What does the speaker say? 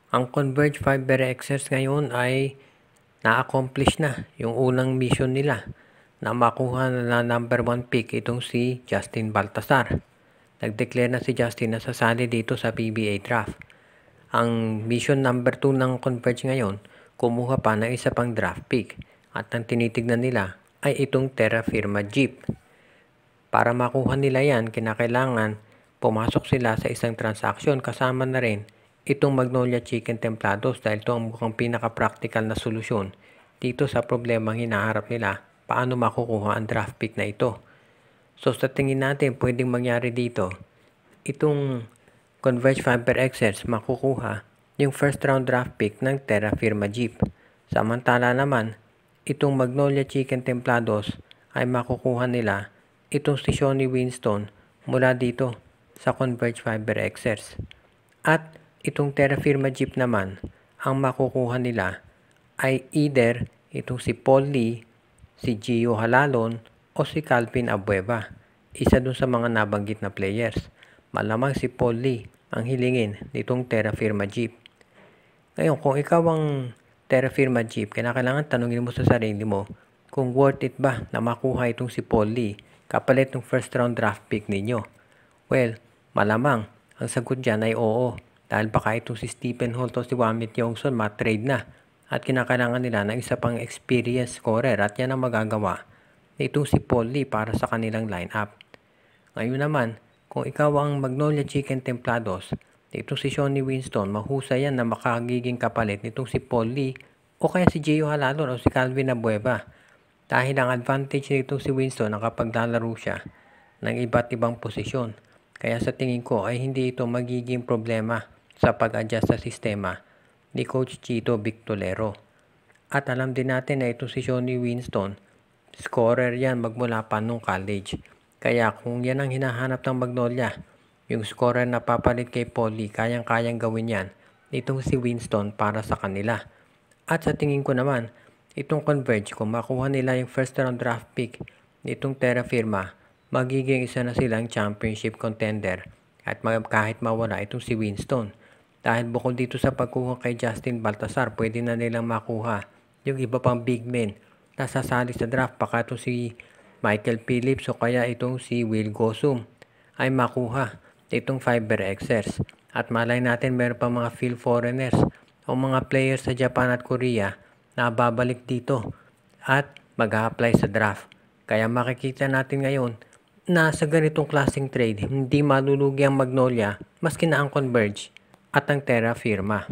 Ang Converge Fiber Xers ngayon ay na-accomplish na yung unang mission nila na makuha na number 1 pick itong si Justin Baltasar. Nag-declare na si Justin na sasali dito sa PBA draft. Ang mission number 2 ng Converge ngayon, kumuha pa ng isa pang draft pick at ang tinitignan nila ay itong Terra Firma Jeep. Para makuha nila yan, kinakailangan pumasok sila sa isang transaksyon kasama na rin itong Magnolia Chicken Templados dahil ito ang mukhang pinaka-practical na solusyon dito sa problemang hinaharap nila paano makukuha ang draft pick na ito. So sa tingin natin pwedeng mangyari dito, itong Converge Fiber Xers makukuha yung first round draft pick ng Terra Firma Jeep. Samantala naman, itong Magnolia Chicken Templados ay makukuha nila itong si Shawnee Winston mula dito sa Converge Fiber Xers. At itong Terra Firma Jeep naman, ang makukuha nila ay either itong si Paul Lee, si Gio Halalon, o si Calvin Abueva. Isa dun sa mga nabanggit na players. Malamang si Paul Lee ang hilingin nitong Terra Firma Jeep. Ngayon, kung ikaw ang Terra Firma Jeep, kailangan tanungin mo sa sarili mo kung worth it ba na makuha itong si Paul Lee kapalit ng first round draft pick ninyo. Well, malamang ang sagot dyan ay oo. Dahil baka itong si Stephen Holt o si Wamit Yongson matrade na at kinakailangan nila ng isa pang experienced scorer at yan ang magagawa nitong si Paul Lee para sa kanilang lineup. Ngayon naman, kung ikaw ang Magnolia Chicken Templados, itong si Shawnee Winston, mahusay yan na makagiging kapalit nitong si Paul Lee o kaya si Gio Halalon o si Calvin Abueva. Dahil ang advantage nitong si Winston na kapag lalaro siya ng iba't ibang posisyon. Kaya sa tingin ko ay hindi ito magiging problema sa pag-adjust sa sistema ni Coach Chito Victolero. At alam din natin na ito si Shawnee Winston, scorer yan magmula pa nung college. Kaya kung yan ang hinahanap ng Magnolia, yung scorer na papalit kay Paulie, kayang-kayang gawin yan itong si Winston para sa kanila. At sa tingin ko naman, itong Converge, kung makuha nila yung first round draft pick nitong Terra Firma, magiging isa na silang championship contender at kahit mawala itong si Winston. Dahil bukod dito sa pagkuha kay Justin Baltasar, pwede na nilang makuha yung iba pang big men na sasali sa draft. Baka ito si Michael Phillips o kaya itong si Will Gosum ay makuha itong Fiber Xers. At malay natin meron pa mga field foreigners o mga players sa Japan at Korea na babalik dito at mag-a-apply sa draft. Kaya makikita natin ngayon na sa ganitong klaseng trade, hindi malulugi ang Magnolia maski na ang Converge at ang Terra Firma.